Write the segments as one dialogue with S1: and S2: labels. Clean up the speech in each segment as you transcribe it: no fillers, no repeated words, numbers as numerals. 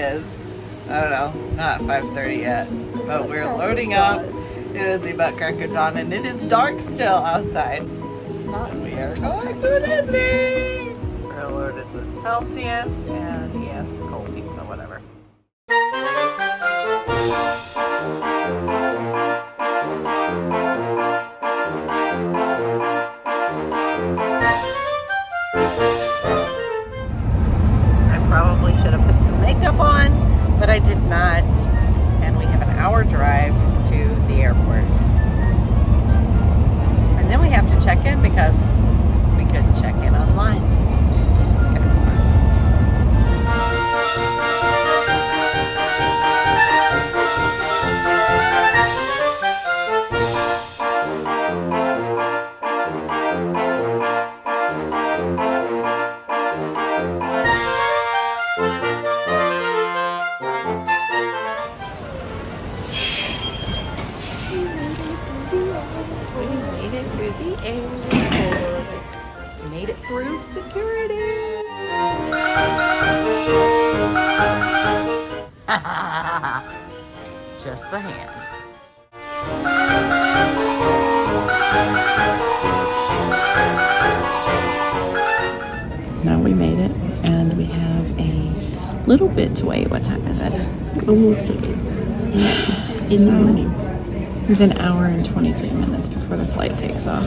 S1: is, I don't know, not 5:30 yet, but we're loading up. It is the butt crack of dawn, and it is dark still outside. We are going to Disney. We're loaded with Celsius and yes, cold pizza, whatever. Probably should have put some makeup on, but I did not. And we have an hour drive to the airport. And then we have to check in because we couldn't check in online. It's gonna be fun. We made it through security. Just the hand. Now we made it, and we have a little bit to wait. What time is it?
S2: Almost 8 in the morning.
S1: We have an hour and 23 minutes before the flight takes off.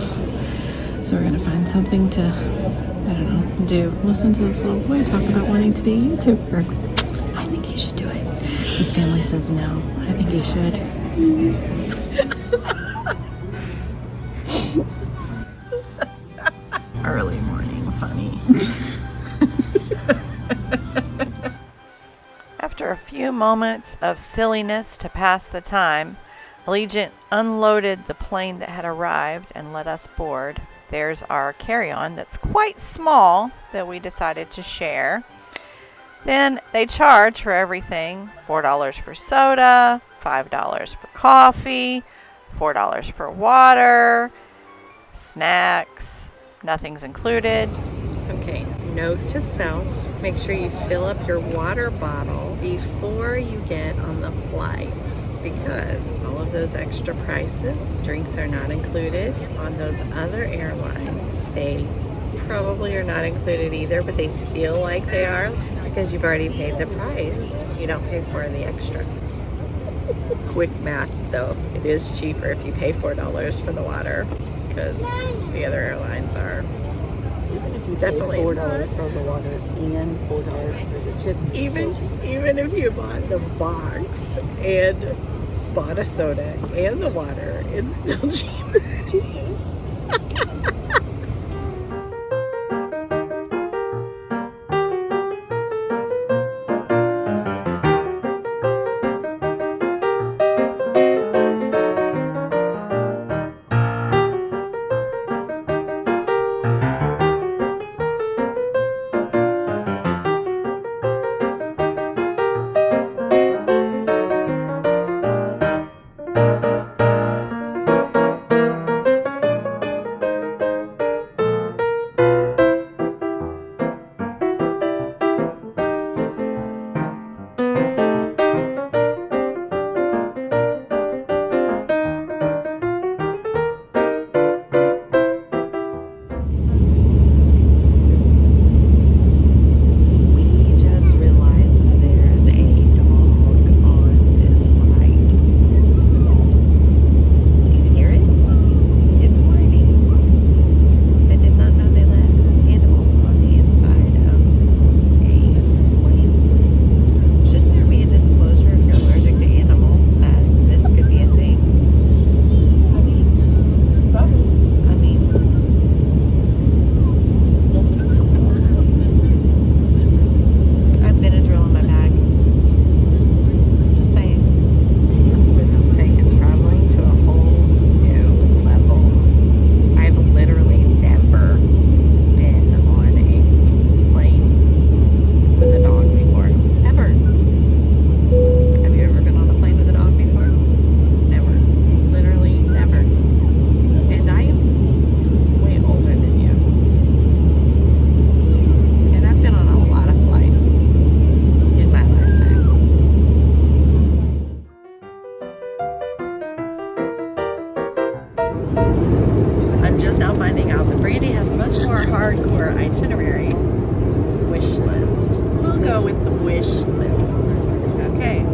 S1: So we're gonna find something to, I don't know, do. Listen to this little boy talk about wanting to be a YouTuber. I think he should do it. His family says no. I think he should. Early morning funny. After a few moments of silliness to pass the time, Allegiant unloaded the plane that had arrived and let us board. There's our carry-on that's quite small that we decided to share. Then they charge for everything. $4 for soda, $5 for coffee, $4 for water, snacks. Nothing's included. Okay, note to self. Make sure you fill up your water bottle before you get on the flight, because all of those extra prices, drinks are not included on those other airlines. They probably are not included either, but they feel like they are because you've already paid the price. You don't pay for the extra. Quick math though, it is cheaper if you pay $4 for the water, because the other airlines are definitely
S2: $4 for the water and $4 for the chips.
S1: Even if you bought the box and bought a soda and the water, it's still cheaper. hardcore itinerary. Wish list. We'll go with the wish list. Okay.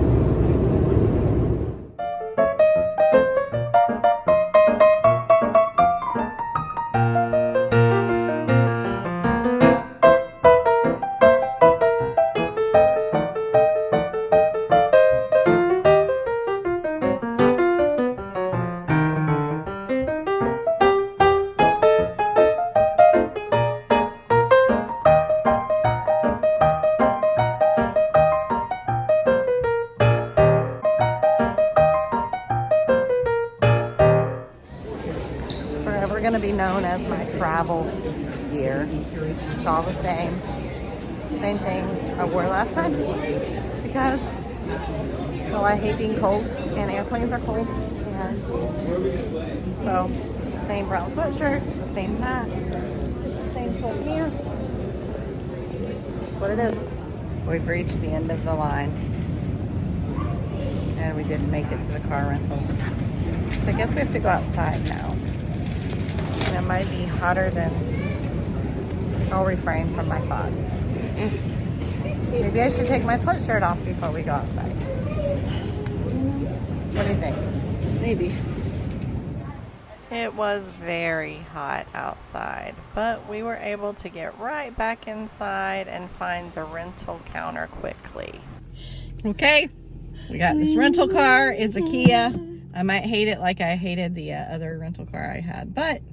S1: Forever going to be known as my travel gear. It's all the same. Same thing I wore last time. Because, well, I hate being cold and airplanes are cold. And so, it's the same brown sweatshirt, it's the same hat, same sweatpants. What it is. We've reached the end of the line. And we didn't make it to the car rentals. So I guess we have to go outside now. And it might be hotter than... I'll refrain from my thoughts. Maybe I should take my sweatshirt off before we go outside. What do you think?
S2: Maybe.
S1: It was very hot outside, but we were able to get right back inside and find the rental counter quickly. Okay, we got this rental car. It's a Kia. I might hate it like I hated the other rental car I had, but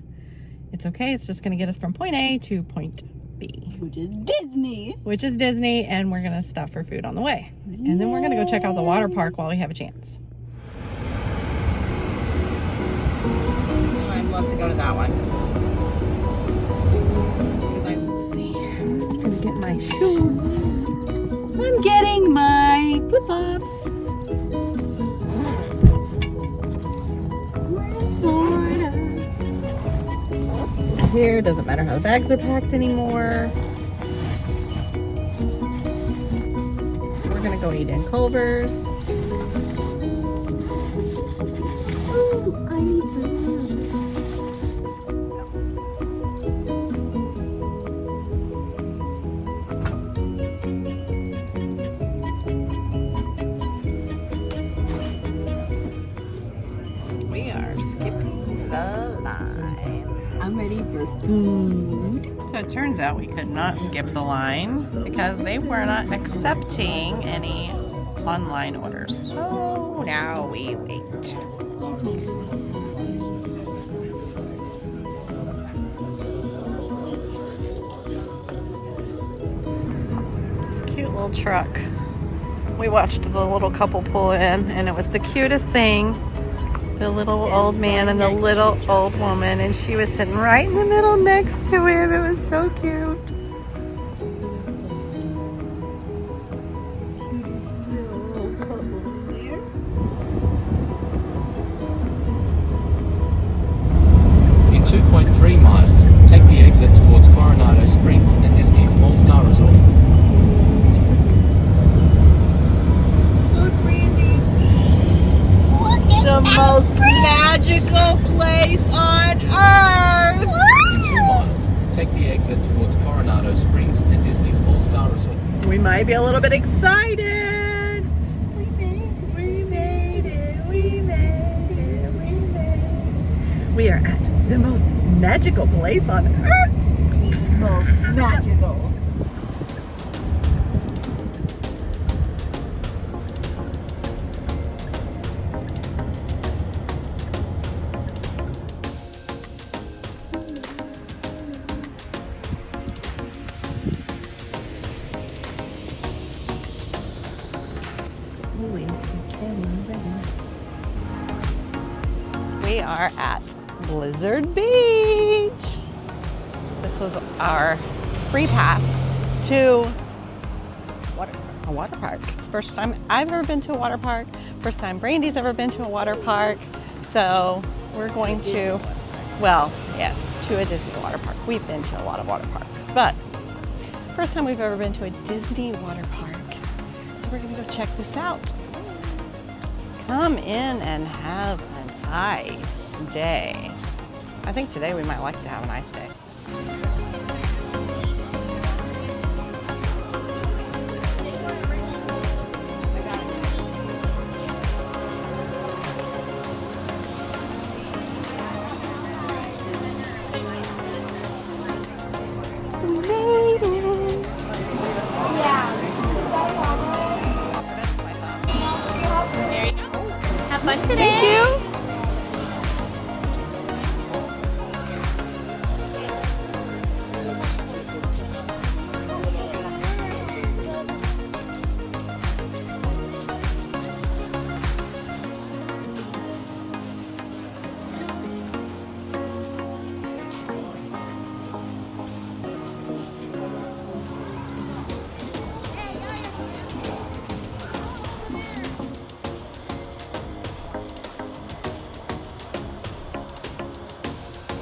S1: it's okay. It's just going to get us from point A to point B.
S2: Which is Disney.
S1: Which is Disney, and we're going to stop for food on the way. And then we're going to go check out the water park while we have a chance. I'd love to go to that one.
S2: Let's see. I'm gonna get my shoes. I'm getting my flip-flops.
S1: Here, doesn't matter how the bags are packed anymore. We're gonna go eat in Culver's.
S2: Ooh, I need food.
S1: We are skipping the line.
S2: I'm ready for food.
S1: So it turns out we could not skip the line because they were not accepting any online orders. So now we wait. This cute little truck. We watched the little couple pull in, and it was the cutest thing. The little old man and the little old woman, and she was sitting right in the middle next to him. It was so cute.
S3: In 2.3 miles, take the exit towards Coronado Springs and Disney's All-Star Resort.
S2: Look, Randy.
S1: The most magical place on earth!
S3: In 2 miles, take the exit towards Coronado Springs and Disney's All-Star Resort.
S1: We might be a little bit excited. We made it, we made it, we made it, we made it. We are at the most magical place on earth.
S2: Most magical.
S1: We are at Blizzard Beach. This was our free pass to a water park. It's the first time I've ever been to a water park. First time Brandy's ever been to a water park. So we're going to, well, yes, to a Disney water park. We've been to a lot of water parks, but first time we've ever been to a Disney water park. So we're gonna go check this out. Come in and have an ice day. I think today we might like to have an ice day.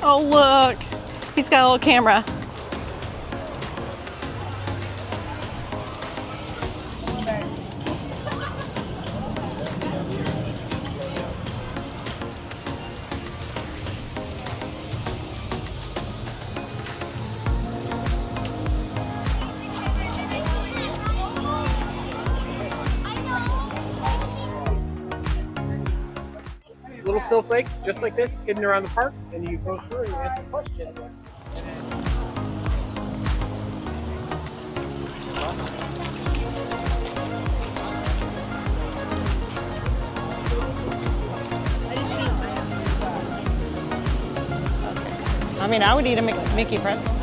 S1: Oh, look. He's got a little camera.
S4: Little snowflake, just like this, hidden around the park, and you go through and you answer questions.
S1: I mean, I would eat a Mickey pretzel.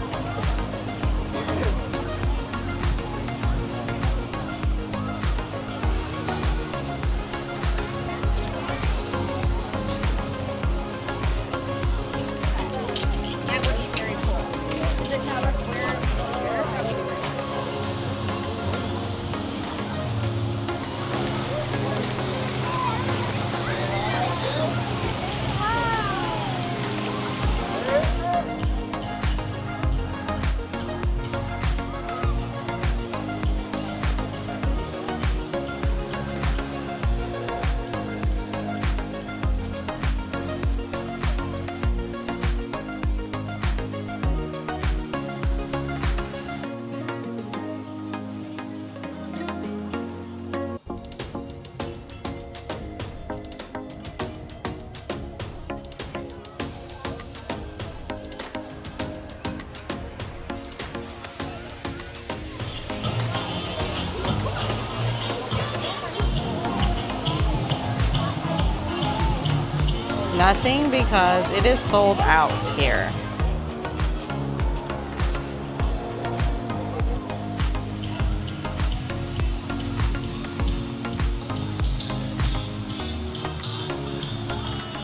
S1: Nothing because it is sold out here.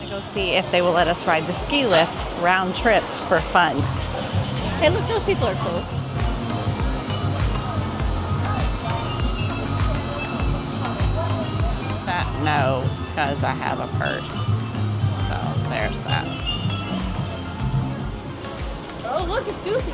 S1: Go see if they will let us ride the ski lift round trip for fun. Hey, look, those people are close. That no, because I have a purse. So there's that.
S2: Oh, look, it's Goofy.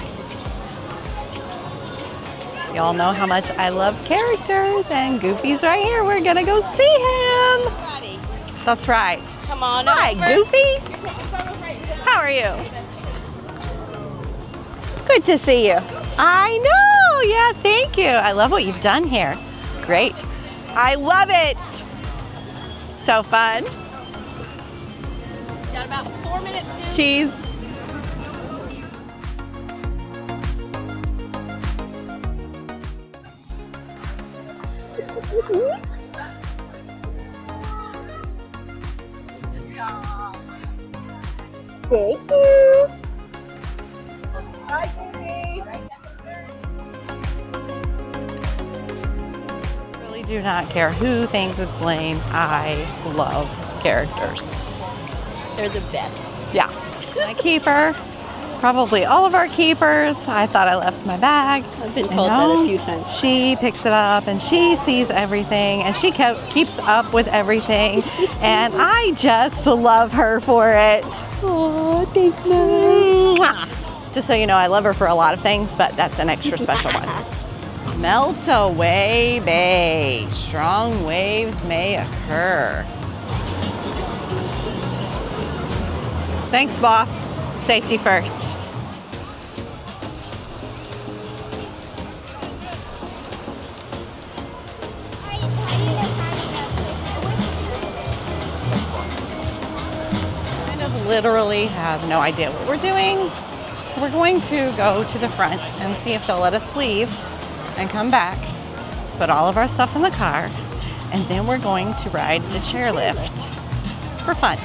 S1: Y'all know how much I love characters, and Goofy's right here. We're gonna go see him.
S2: Buddy,
S1: That's right.
S2: come on
S1: Hi,
S2: over.
S1: Goofy.
S2: You're taking photos right here.
S1: How are you? Good to see you. I know. Yeah, thank you. I love what you've done here. It's great. I love it. So fun.
S2: Got about 4 minutes, dude.
S1: Cheese.
S2: Thank you. Bye, Goofy.
S1: Really do not care who thinks it's lame. I love characters.
S2: They're the best.
S1: Yeah. My keeper. Probably all of our keepers. I thought I left my bag.
S2: I've been
S1: You
S2: told that
S1: know,
S2: a few times.
S1: She picks it up and she sees everything and she keeps up with everything. And I just love her for it.
S2: Oh, thanks, Mom.
S1: Mwah. Just so you know, I love her for a lot of things, but that's an extra special one. Melt away, bay. Strong waves may occur. Thanks, boss. Safety first. Kind of literally have no idea what we're doing. So we're going to go to the front and see if they'll let us leave and come back, put all of our stuff in the car, and then we're going to ride the chairlift for fun.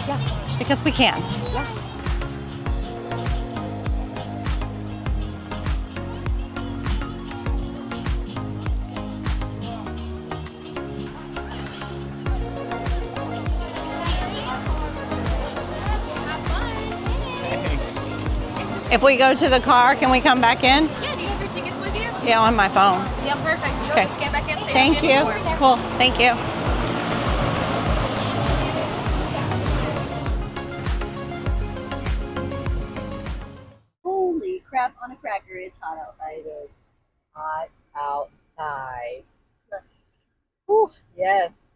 S1: Yeah. Because we can.
S2: Yeah.
S1: If we go to the car, can we come back in?
S5: Yeah, do you have your tickets with you?
S1: Yeah, on my phone.
S5: Yeah, perfect. You
S1: Okay.
S5: just get back in. Say
S1: Thank you. Cool. Thank you.
S2: It's hot outside.
S1: It is hot outside. Whew, yes.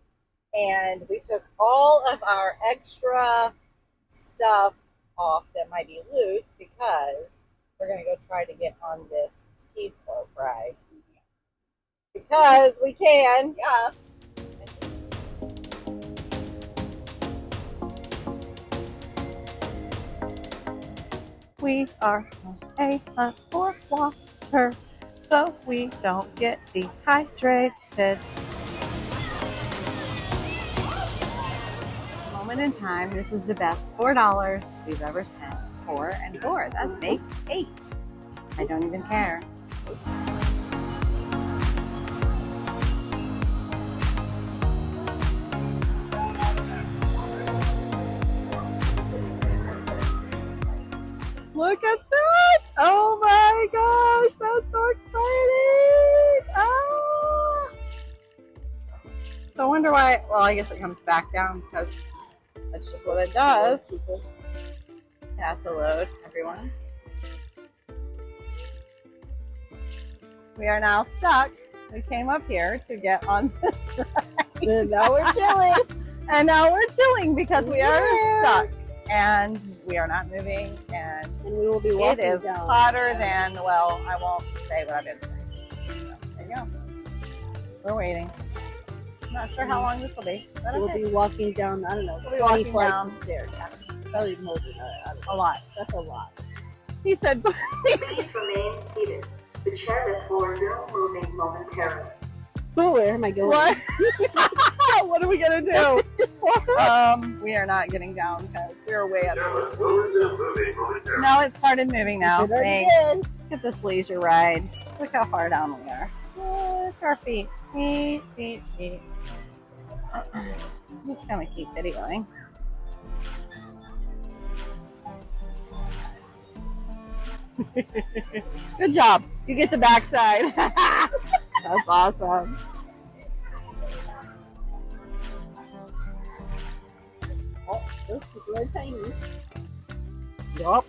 S1: And we took all of our extra stuff off that might be loose because we're going to go try to get on this ski slope ride. Because we can.
S2: Yeah.
S1: We are on a hunt for water so we don't get dehydrated.
S2: Moment in time. This is the best $4 we've ever spent. 4 and 4. That makes 8. I don't even care.
S1: Look at that! Oh my gosh, that's so exciting! Ah! So I wonder why, well, I guess it comes back down because that's just what it does. Yeah, it's a load, everyone. We are now stuck. We came up here to get on this ride.
S2: And now we're chilling.
S1: And now we're chilling because we are stuck. And we are not moving, and
S2: we will be walking
S1: it is
S2: down.
S1: hotter than, well, I won't say what I've been saying. So, there you go. We're waiting. I'm not sure how long this will be. But
S2: We'll
S1: okay.
S2: be walking down, I don't know,
S1: We'll be
S2: 20
S1: walking
S2: flights
S1: down.
S2: of stairs. Probably more than that.
S1: A lot.
S2: That's a lot.
S1: He said,
S6: Please remain seated. The chairlift will resume moving momentarily.
S2: Oh, where am I going?
S1: what? What are we going to do? We are not getting down because we're way up. No, it started moving now.
S2: It already
S1: Thanks. Look at this leisure ride. Look how far down we are. Look at our feet. Feet, feet, feet. I'm just going to keep videoing. Good job. You get the backside. That's awesome.
S2: Oh, this is really tiny.
S1: Yup.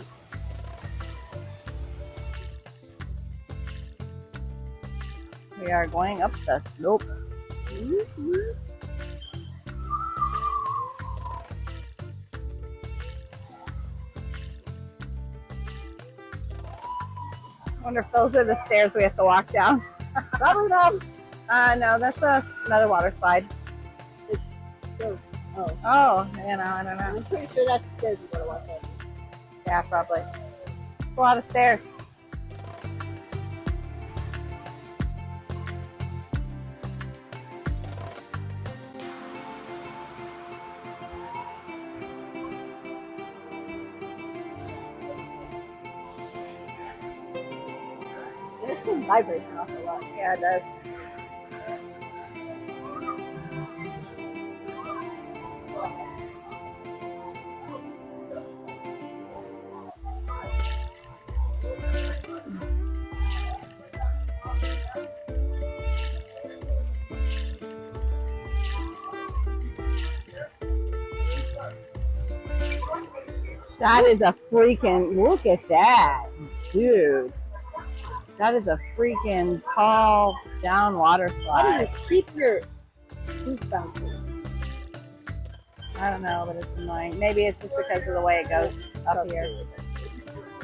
S1: We are going up the slope. I wonder if those are the stairs we have to walk down.
S2: Probably not.
S1: No, that's another water slide.
S2: Oh,
S1: Oh, you know, I don't know.
S2: I'm pretty sure that's the stairs you gotta walk up.
S1: Yeah, probably. It's a lot of stairs.
S2: There's some vibration off a lot.
S1: Yeah, it does. That is a freaking, look at that, dude. That is a freaking tall down water
S2: How do
S1: slide.
S2: you keep your feet bouncing?
S1: I don't know, but it's annoying. Maybe it's just because of the way it goes up here.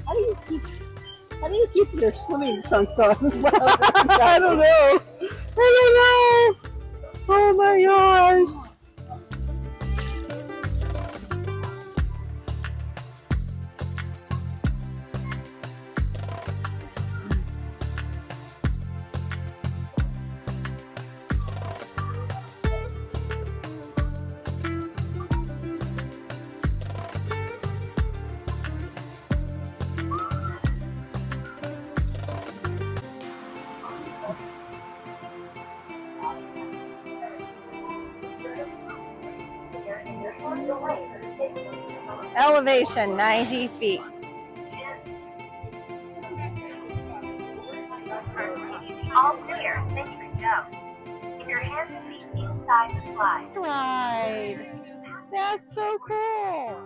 S2: How do you keep your swimming trunks on?
S1: I don't know. I don't know. Oh my gosh. Elevation 90 feet.
S6: All clear, then you can go. Keep your hands and feet inside the slide.
S1: Ride. That's so cool.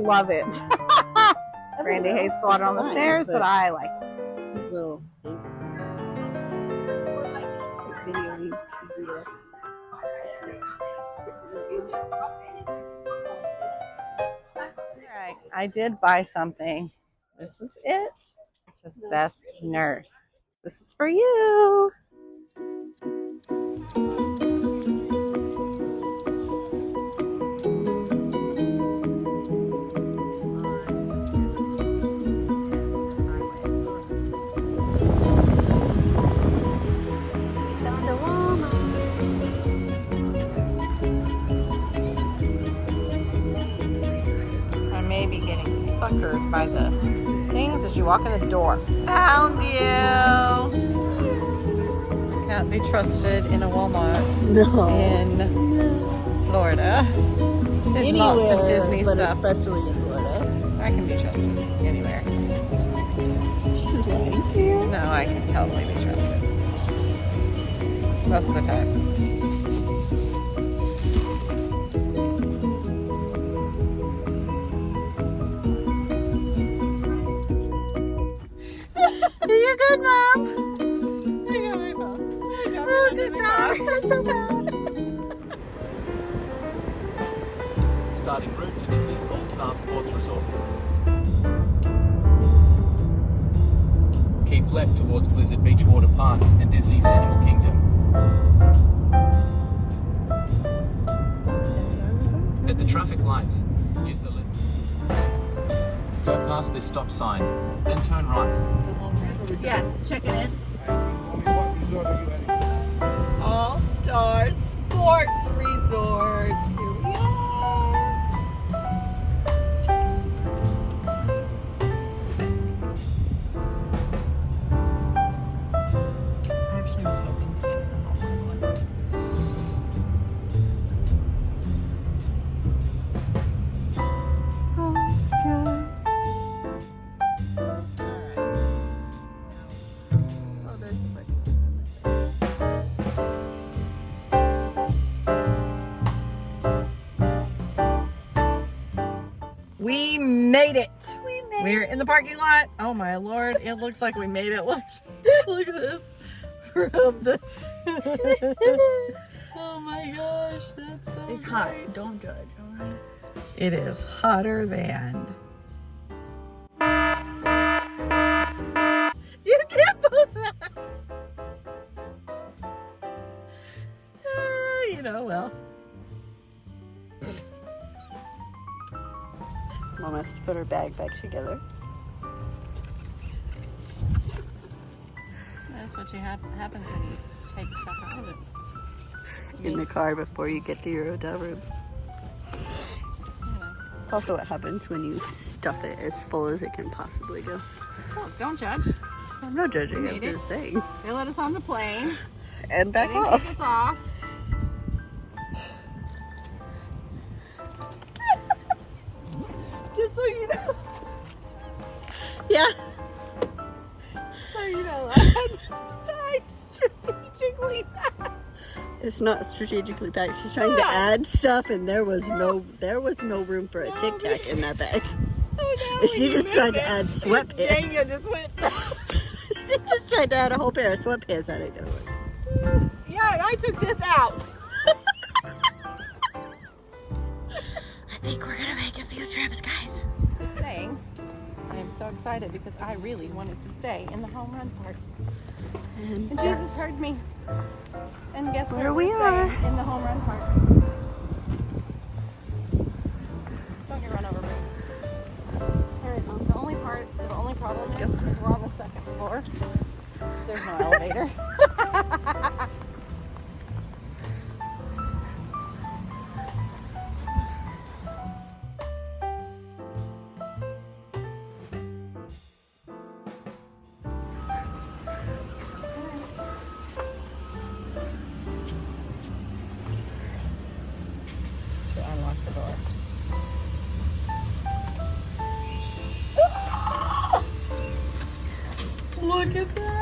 S2: love it. Brandy hates water on the stairs, but I like it.
S7: This is little video.
S2: Alright, I did buy something. This is it. This is Best Nurse. This is for you.
S1: I may be getting suckered by the things as you walk in the door. Found you! Can't be trusted in a Walmart in Florida. There's lots of Disney stuff.
S7: Especially in Florida.
S1: I can be trusted anywhere.
S7: She's lying to you.
S1: No, I can totally be trusted. Most of the time. You good, Mom? I got my phone. Oh, good job. That's so bad.
S3: Starting route to Disney's All-Star Sports Resort. Keep left towards Blizzard Beach Water Park and Disney's Animal Kingdom. At the traffic lights, use the left. Go past this stop sign, then turn right.
S1: Yes, check it in.
S4: What resort are you heading?
S1: All Stars Sports Resort. Here we are. I actually was hoping to get in the home one. All Stars. We made it. We're in the parking lot. Oh my lord, it looks like we made it. Look, look at this. From the oh my gosh, that's so
S7: It's
S1: great.
S7: hot. Don't judge, alright?
S1: It is hotter than. You can't post that. You know, well.
S7: Mom has to put her bag back together.
S1: That's what happens when you take stuff out of it.
S7: In the car before you get to your hotel room.
S1: You know.
S7: It's also what happens when you stuff it as full as it can possibly go.
S1: Look, don't judge.
S7: I'm not judging,
S1: You
S7: I'm
S1: made it.
S7: just saying.
S1: They let us on the plane.
S7: And back
S1: They didn't
S7: off.
S1: take us off. Just so you know.
S7: Yeah.
S1: So you know, I had this bag strategically packed.
S7: It's not strategically packed. She's trying to add stuff and there was no room for a Tic Tac in that bag.
S1: So
S7: She just tried to add sweatpants.
S1: Jenga just went.
S7: She just tried to add a whole pair of sweatpants. That ain't gonna work.
S1: Yeah, and I took this out.
S7: I think we're gonna make a few trips, guys.
S1: Just saying, I am so excited because I really wanted to stay in the home run part.
S7: And
S1: And Jesus heard me. And guess
S7: Where
S1: where
S7: we
S1: we're
S7: are.
S1: staying? In the home run part. Don't get run over, babe. The only problem is we're on the second floor. There's no elevator. To unlock the door. Look at that.